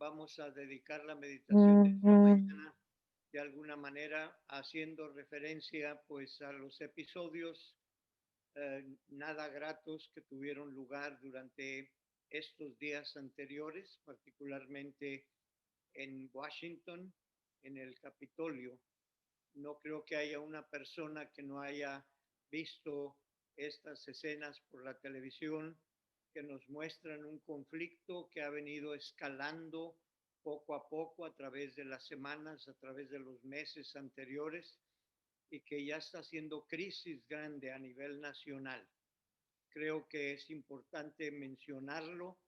vamos a dedicar la meditación de esta mañana de alguna manera haciendo referencia pues a los episodios nada gratos que tuvieron lugar durante estos días anteriores, particularmente en Washington, en el Capitolio. No creo que haya una persona que no haya visto estas escenas por la televisión que nos muestran un conflicto que ha venido escalando poco a poco a través de las semanas, a través de los meses anteriores y que ya está haciendo crisis grande a nivel nacional. Creo que es importante mencionarlo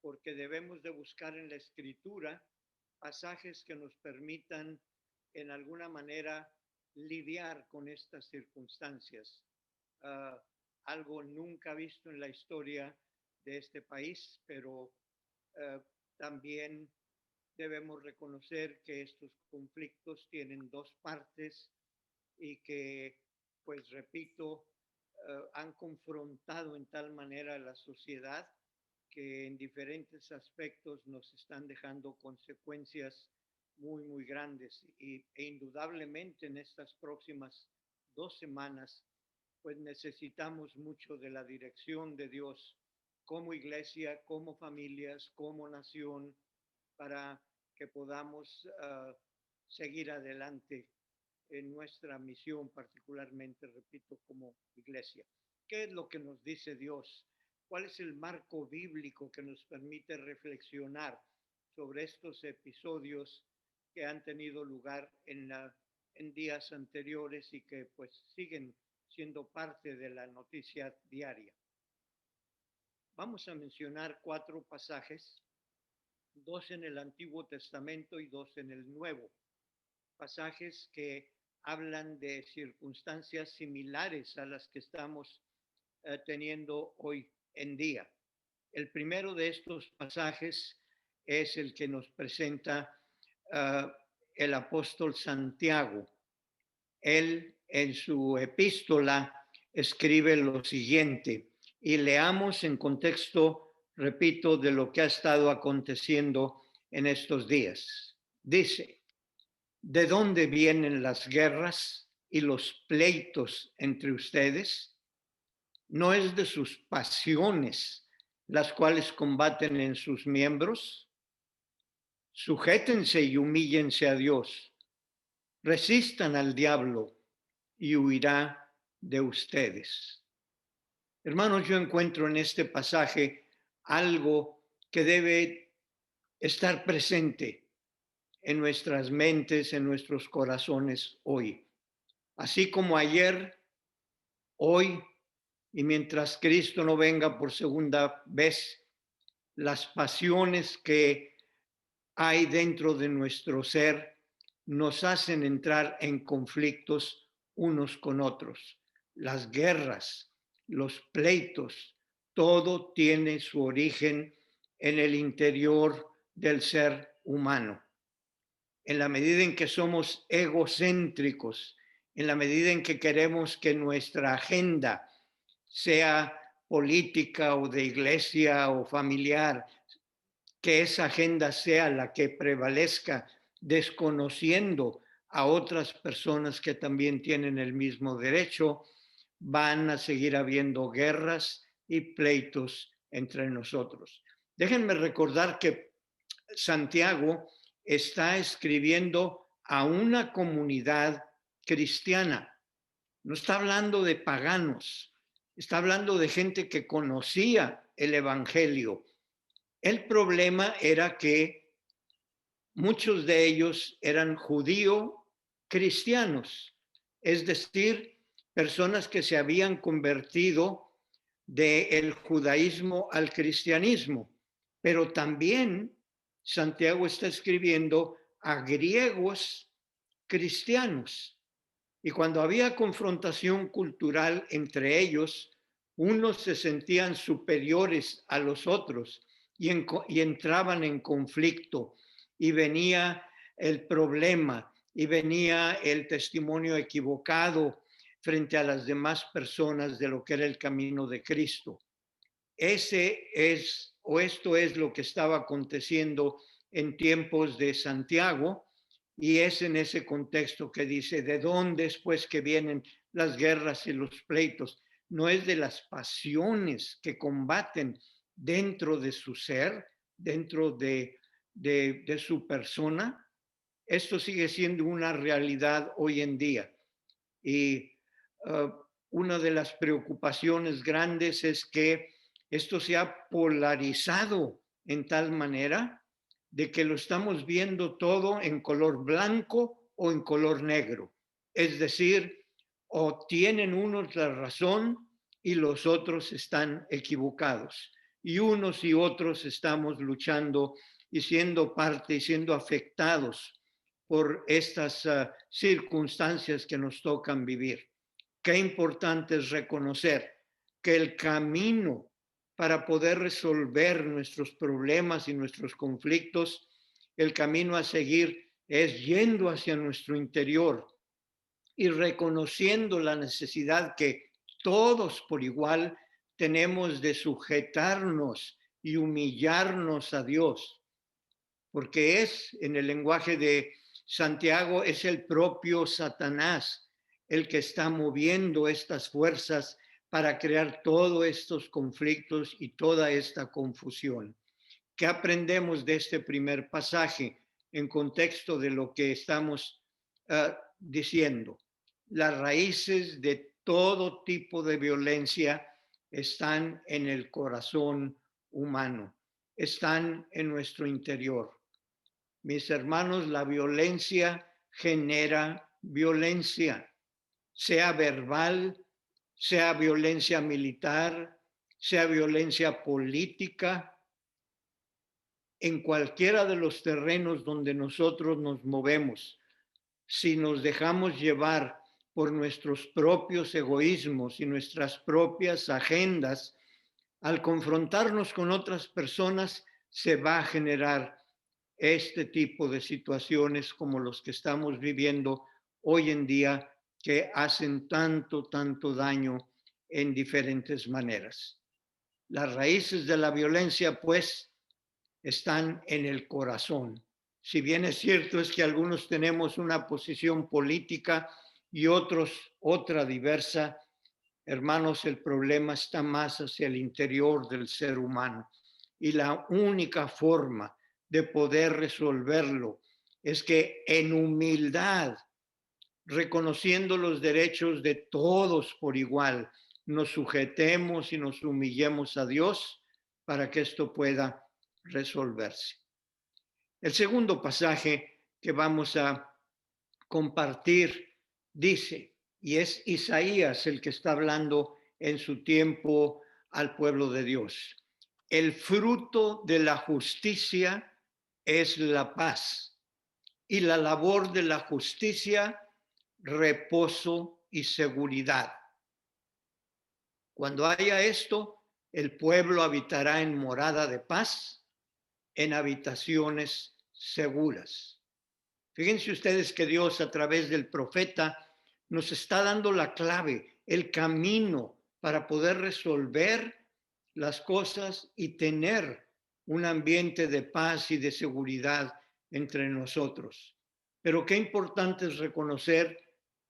porque debemos de buscar en la escritura pasajes que nos permitan en alguna manera lidiar con estas circunstancias. Algo nunca visto en la historia de este país, pero también debemos reconocer que estos conflictos tienen dos partes y que, pues repito, han confrontado en tal manera a la sociedad que en diferentes aspectos nos están dejando consecuencias muy grandes e indudablemente en estas próximas 2 semanas pues necesitamos mucho de la dirección de Dios como iglesia, como familias, como nación, para que podamos seguir adelante en nuestra misión, particularmente, repito, como iglesia. ¿Qué es lo que nos dice Dios? ¿Cuál es el marco bíblico que nos permite reflexionar sobre estos episodios que han tenido lugar en días anteriores y que pues siguen siendo parte de la noticia diaria? Vamos a mencionar 4 pasajes, 2 en el Antiguo Testamento y 2 en el Nuevo. Pasajes que hablan de circunstancias similares a las que estamos teniendo hoy en día. El primero de estos pasajes es el que nos presenta el apóstol Santiago. Él en su epístola escribe lo siguiente, y leamos en contexto, repito, de lo que ha estado aconteciendo en estos días. Dice: ¿de dónde vienen las guerras y los pleitos entre ustedes? ¿No es de sus pasiones las cuales combaten en sus miembros? Sujétense y humíllense a Dios. Resistan al diablo y huirá de ustedes. Hermanos, yo encuentro en este pasaje algo que debe estar presente en nuestras mentes, en nuestros corazones hoy. Así como ayer, hoy y mientras Cristo no venga por segunda vez, las pasiones que hay dentro de nuestro ser nos hacen entrar en conflictos unos con otros. Las guerras, los pleitos, todo tiene su origen en el interior del ser humano. En la medida en que somos egocéntricos, en la medida en que queremos que nuestra agenda sea política o de iglesia o familiar, que esa agenda sea la que prevalezca, desconociendo a otras personas que también tienen el mismo derecho, van a seguir habiendo guerras y pleitos entre nosotros. Déjenme recordar que Santiago está escribiendo a una comunidad cristiana. No está hablando de paganos, está hablando de gente que conocía el evangelio. El problema era que muchos de ellos eran judío-cristianos, es decir, personas que se habían convertido del judaísmo al cristianismo, pero también Santiago está escribiendo a griegos cristianos. Y cuando había confrontación cultural entre ellos, unos se sentían superiores a los otros y entraban en conflicto y venía el problema y venía el testimonio equivocado frente a las demás personas de lo que era el camino de Cristo. Esto es lo que estaba aconteciendo en tiempos de Santiago, y es en ese contexto que dice, ¿de dónde es pues que vienen las guerras y los pleitos? No es de las pasiones que combaten dentro de su ser, dentro de su persona. Esto sigue siendo una realidad hoy en día. Y una de las preocupaciones grandes es que esto se ha polarizado en tal manera de que lo estamos viendo todo en color blanco o en color negro. Es decir, o tienen unos la razón y los otros están equivocados. Y unos y otros estamos luchando y siendo parte y siendo afectados por estas circunstancias que nos tocan vivir. Qué importante es reconocer que el camino para poder resolver nuestros problemas y nuestros conflictos, el camino a seguir es yendo hacia nuestro interior y reconociendo la necesidad que todos por igual tenemos de sujetarnos y humillarnos a Dios, porque es, en el lenguaje de Santiago, es el propio Satanás el que está moviendo estas fuerzas para crear todos estos conflictos y toda esta confusión. ¿Qué aprendemos de este primer pasaje en contexto de lo que estamos diciendo? Las raíces de todo tipo de violencia están en el corazón humano, están en nuestro interior. Mis hermanos, la violencia genera violencia, sea verbal, sea violencia militar, sea violencia política, en cualquiera de los terrenos donde nosotros nos movemos. Si nos dejamos llevar por nuestros propios egoísmos y nuestras propias agendas, al confrontarnos con otras personas se va a generar este tipo de situaciones como los que estamos viviendo hoy en día, que hacen tanto daño en diferentes maneras. Las raíces de la violencia, pues, están en el corazón. Si bien es cierto es que algunos tenemos una posición política y otros otra diversa, hermanos, el problema está más hacia el interior del ser humano. Y la única forma de poder resolverlo es que en humildad, reconociendo los derechos de todos por igual, nos sujetemos y nos humillemos a Dios para que esto pueda resolverse. El segundo pasaje que vamos a compartir dice, y es Isaías el que está hablando en su tiempo al pueblo de Dios, el fruto de la justicia es la paz, y la labor de la justicia, reposo y seguridad. Cuando haya esto, el pueblo habitará en morada de paz, en habitaciones seguras. Fíjense ustedes que Dios a través del profeta nos está dando la clave, el camino para poder resolver las cosas y tener un ambiente de paz y de seguridad entre nosotros. Pero qué importante es reconocer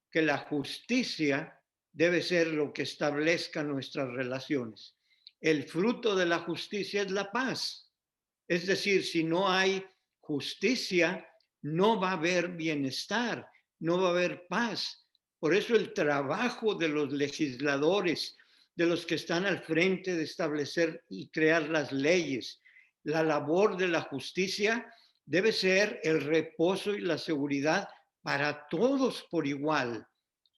que la justicia debe ser lo que establezca nuestras relaciones. El fruto de la justicia es la paz. Es decir, si no hay justicia, no va a haber bienestar, no va a haber paz. Por eso el trabajo de los legisladores, de los que están al frente de establecer y crear las leyes, la labor de la justicia debe ser el reposo y la seguridad para todos por igual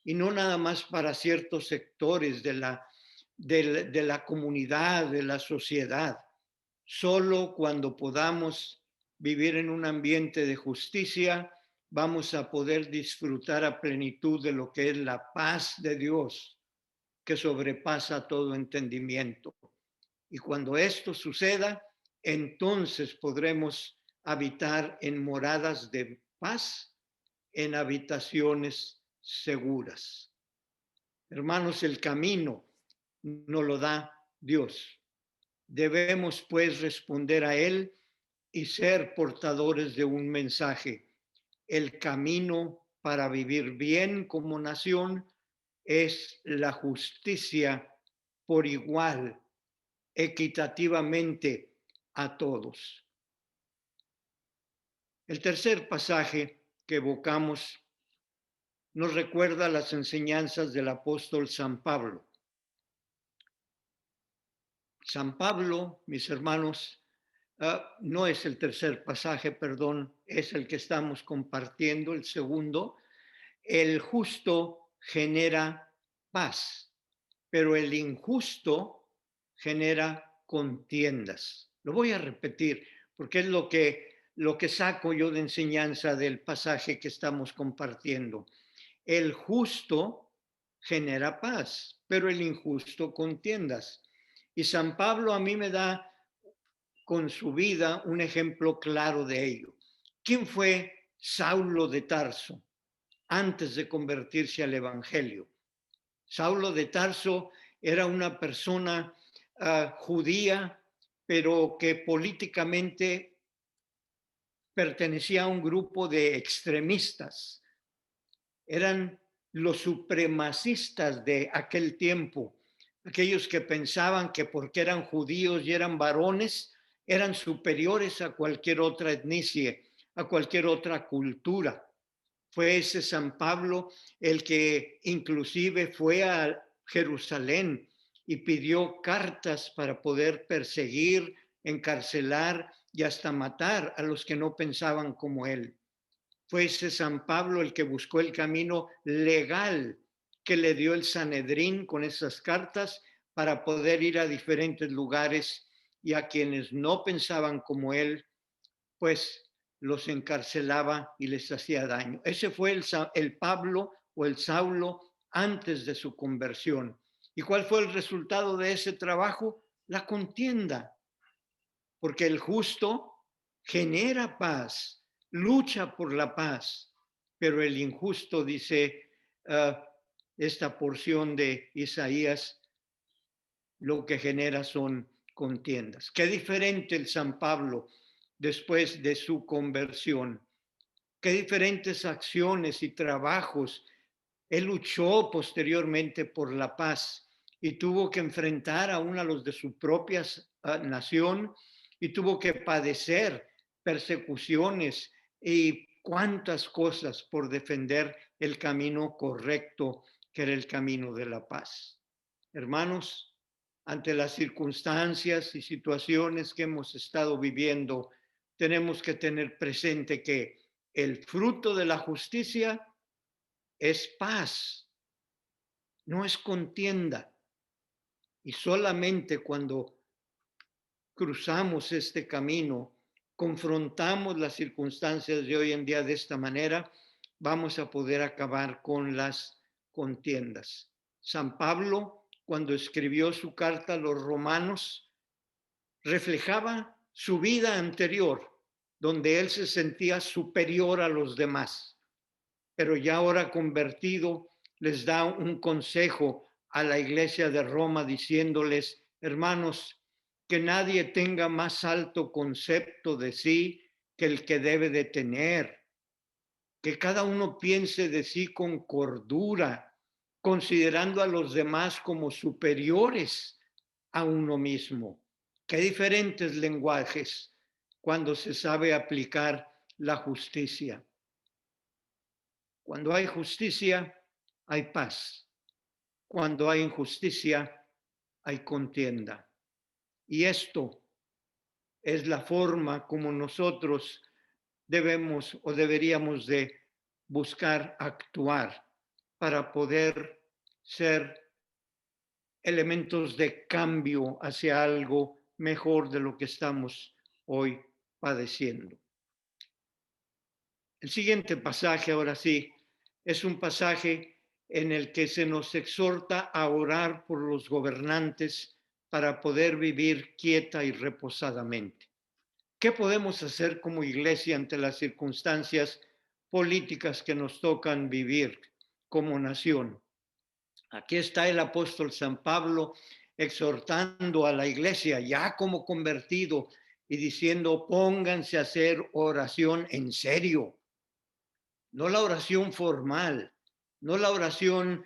y no nada más para ciertos sectores de la comunidad, de la sociedad. Solo cuando podamos vivir en un ambiente de justicia, vamos a poder disfrutar a plenitud de lo que es la paz de Dios, que sobrepasa todo entendimiento. Y cuando esto suceda, entonces podremos habitar en moradas de paz, en habitaciones seguras. Hermanos, el camino nos lo da Dios. Debemos pues responder a Él y ser portadores de un mensaje. El camino para vivir bien como nación es la justicia por igual, equitativamente a todos. El tercer pasaje que evocamos nos recuerda las enseñanzas del apóstol San Pablo. San Pablo, mis hermanos, no es el tercer pasaje, perdón, es el que estamos compartiendo, el segundo. El justo genera paz, pero el injusto genera contiendas. Lo voy a repetir porque es lo que saco yo de enseñanza del pasaje que estamos compartiendo. El justo genera paz, pero el injusto contiendas. Y San Pablo a mí me da con su vida un ejemplo claro de ello. ¿Quién fue Saulo de Tarso antes de convertirse al Evangelio? Saulo de Tarso era una persona judía, pero que políticamente pertenecía a un grupo de extremistas. Eran los supremacistas de aquel tiempo, aquellos que pensaban que porque eran judíos y eran varones, eran superiores a cualquier otra etnia, a cualquier otra cultura. Fue ese San Pablo el que inclusive fue a Jerusalén y pidió cartas para poder perseguir, encarcelar y hasta matar a los que no pensaban como él. Fue ese San Pablo el que buscó el camino legal que le dio el Sanedrín con esas cartas para poder ir a diferentes lugares y a quienes no pensaban como él, pues los encarcelaba y les hacía daño. Ese fue el Pablo o el Saulo antes de su conversión. ¿Y cuál fue el resultado de ese trabajo? La contienda, porque el justo genera paz, lucha por la paz, pero el injusto, dice esta porción de Isaías, lo que genera son contiendas. Qué diferente el San Pablo después de su conversión. Qué diferentes acciones y trabajos. Él luchó posteriormente por la paz y tuvo que enfrentar a uno de los de su propia nación y tuvo que padecer persecuciones y cuántas cosas por defender el camino correcto, que era el camino de la paz. Hermanos, ante las circunstancias y situaciones que hemos estado viviendo, tenemos que tener presente que el fruto de la justicia es paz, no es contienda. Y solamente cuando cruzamos este camino, confrontamos las circunstancias de hoy en día de esta manera, vamos a poder acabar con las contiendas. San Pablo, cuando escribió su carta a los romanos, reflejaba su vida anterior, donde él se sentía superior a los demás, pero ya ahora convertido, les da un consejo a la iglesia de Roma diciéndoles, hermanos, que nadie tenga más alto concepto de sí que el que debe de tener, que cada uno piense de sí con cordura, considerando a los demás como superiores a uno mismo. Qué diferentes lenguajes cuando se sabe aplicar la justicia. Cuando hay justicia, hay paz. Cuando hay injusticia, hay contienda. Y esto es la forma como nosotros debemos o deberíamos de buscar actuar para poder ser elementos de cambio hacia algo mejor de lo que estamos hoy padeciendo. El siguiente pasaje, ahora sí, es un pasaje en el que se nos exhorta a orar por los gobernantes para poder vivir quieta y reposadamente. ¿Qué podemos hacer como iglesia ante las circunstancias políticas que nos tocan vivir como nación? Aquí está el apóstol San Pablo exhortando a la iglesia ya como convertido y diciendo, pónganse a hacer oración en serio, no la oración formal, no la oración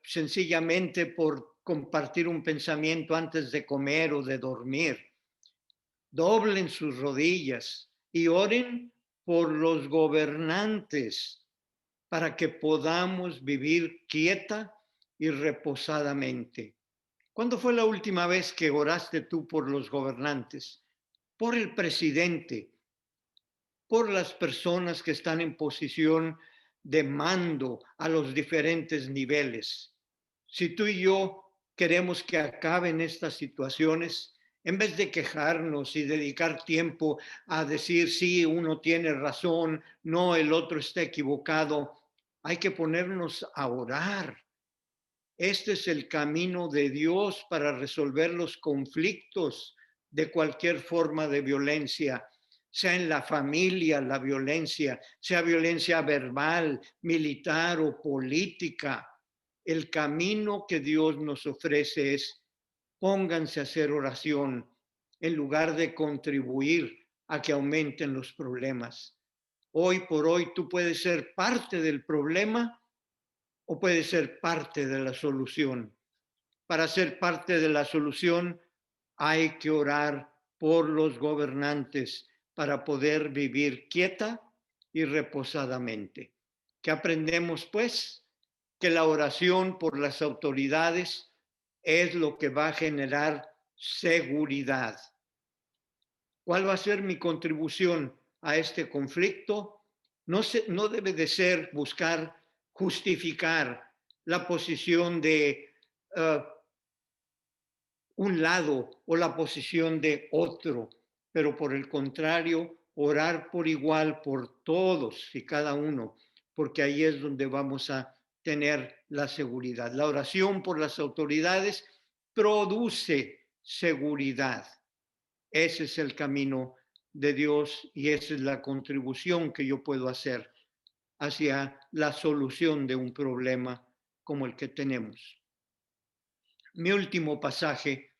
sencillamente por compartir un pensamiento antes de comer o de dormir. Doblen sus rodillas y oren por los gobernantes para que podamos vivir quieta y reposadamente. ¿Cuándo fue la última vez que oraste tú por los gobernantes? Por el presidente, por las personas que están en posición de mando a los diferentes niveles. Si tú y yo queremos que acaben estas situaciones, en vez de quejarnos y dedicar tiempo a decir, sí, uno tiene razón, no, el otro está equivocado, hay que ponernos a orar. Este es el camino de Dios para resolver los conflictos de cualquier forma de violencia, sea en la familia la violencia, sea violencia verbal, militar o política. El camino que Dios nos ofrece es pónganse a hacer oración en lugar de contribuir a que aumenten los problemas. Hoy por hoy tú puedes ser parte del problema o puede ser parte de la solución. Para ser parte de la solución hay que orar por los gobernantes para poder vivir quieta y reposadamente. ¿Qué aprendemos pues? Que la oración por las autoridades es lo que va a generar seguridad. ¿Cuál va a ser mi contribución a este conflicto? No debe de ser buscar justificar la posición de un lado o la posición de otro, pero por el contrario, orar por igual por todos y cada uno, porque ahí es donde vamos a tener la seguridad. La oración por las autoridades produce seguridad. Ese es el camino de Dios y esa es la contribución que yo puedo hacer hacia la solución de un problema como el que tenemos. Mi último pasaje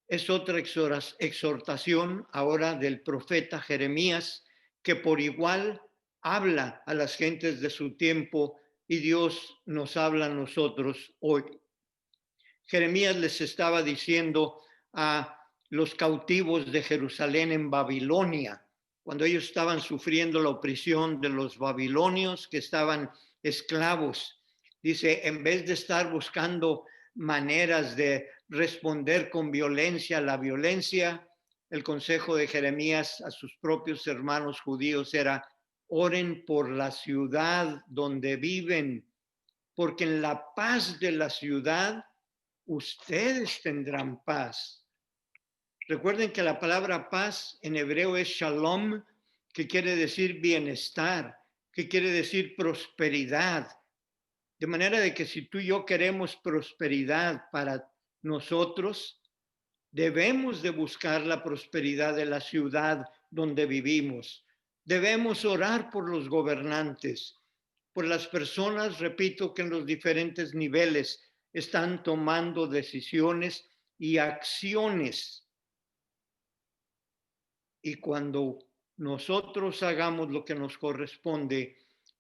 es otra exhortación ahora del profeta Jeremías, que por igual habla a las gentes de su tiempo y Dios nos habla a nosotros hoy. Jeremías les estaba diciendo a los cautivos de Jerusalén en Babilonia, cuando ellos estaban sufriendo la opresión de los babilonios que estaban esclavos. Dice, en vez de estar buscando maneras de responder con violencia a la violencia, el consejo de Jeremías a sus propios hermanos judíos era, oren por la ciudad donde viven, porque en la paz de la ciudad ustedes tendrán paz. Recuerden que la palabra paz en hebreo es shalom, que quiere decir bienestar, que quiere decir prosperidad. De manera de que si tú y yo queremos prosperidad para nosotros, debemos de buscar la prosperidad de la ciudad donde vivimos. Debemos orar por los gobernantes, por las personas, repito, que en los diferentes niveles están tomando decisiones y acciones. Y cuando nosotros hagamos lo que nos corresponde,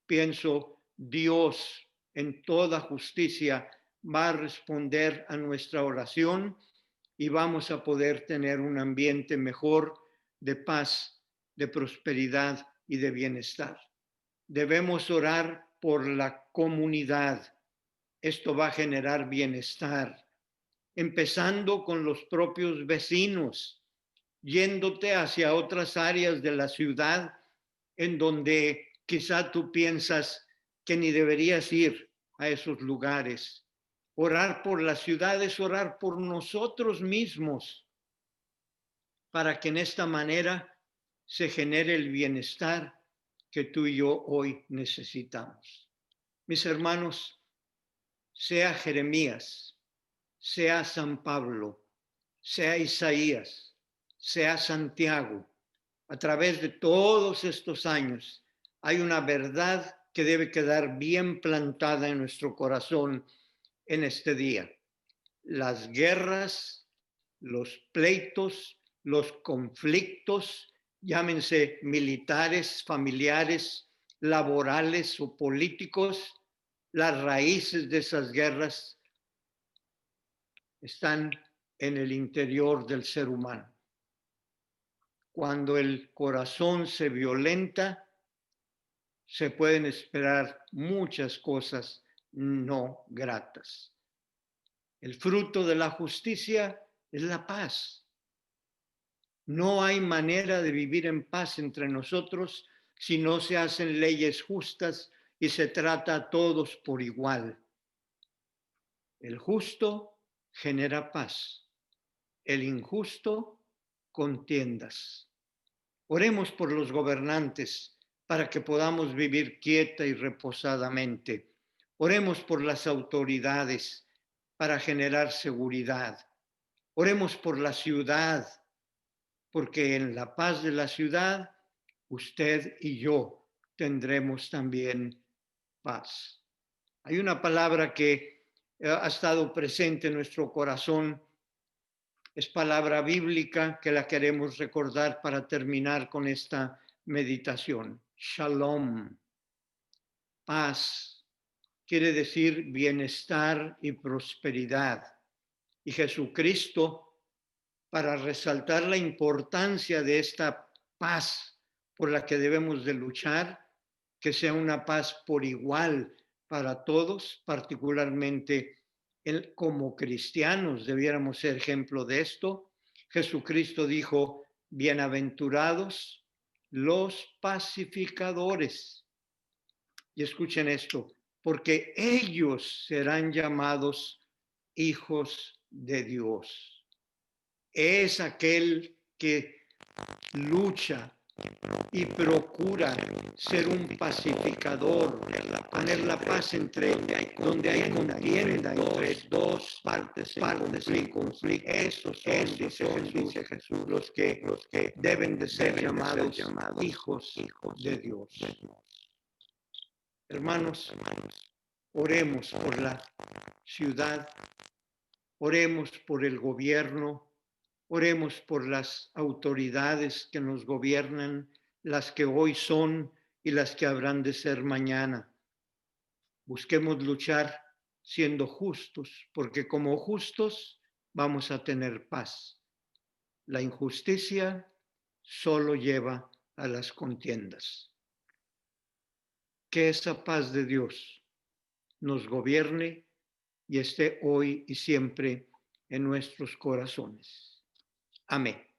pienso, Dios en toda justicia va a responder a nuestra oración y vamos a poder tener un ambiente mejor de paz, de prosperidad y de bienestar. Debemos orar por la comunidad. Esto va a generar bienestar, empezando con los propios vecinos, yéndote hacia otras áreas de la ciudad en donde quizá tú piensas que ni deberías ir a esos lugares. Orar por las ciudades, orar por nosotros mismos, para que en esta manera se genere el bienestar que tú y yo hoy necesitamos. Mis hermanos, sea Jeremías, sea San Pablo, sea Isaías, sea Santiago, a través de todos estos años hay una verdad que debe quedar bien plantada en nuestro corazón en este día. Las guerras, los pleitos los conflictos, llámense militares, familiares, laborales o políticos, las raíces de esas guerras están en el interior del ser humano. Cuando el corazón se violenta, se pueden esperar muchas cosas no gratas. El fruto de la justicia es la paz. No hay manera de vivir en paz entre nosotros si no se hacen leyes justas y se trata a todos por igual. El justo genera paz. El injusto, contiendas. Oremos por los gobernantes para que podamos vivir quieta y reposadamente. Oremos por las autoridades para generar seguridad. Oremos por la ciudad, porque en la paz de la ciudad, usted y yo tendremos también paz. Hay una palabra que ha estado presente en nuestro corazón, es palabra bíblica que la queremos recordar para terminar con esta meditación. Shalom, paz, quiere decir bienestar y prosperidad. Y Jesucristo, para resaltar la importancia de esta paz por la que debemos de luchar, que sea una paz por igual para todos, particularmente como cristianos debiéramos ser ejemplo de esto. Jesucristo dijo, bienaventurados los pacificadores. Y escuchen esto, porque ellos serán llamados hijos de Dios. Es aquel que lucha y procura ser un pacificador, poner la paz entre donde hay contienda entre dos partes en conflicto. Esos son, dice Jesús, los que deben de ser llamados hijos de Dios. Hermanos, oremos por la ciudad, oremos por el gobierno, oremos por las autoridades que nos gobiernan, las que hoy son y las que habrán de ser mañana. Busquemos luchar siendo justos, porque como justos vamos a tener paz. La injusticia solo lleva a las contiendas. Que esa paz de Dios nos gobierne y esté hoy y siempre en nuestros corazones. Amén.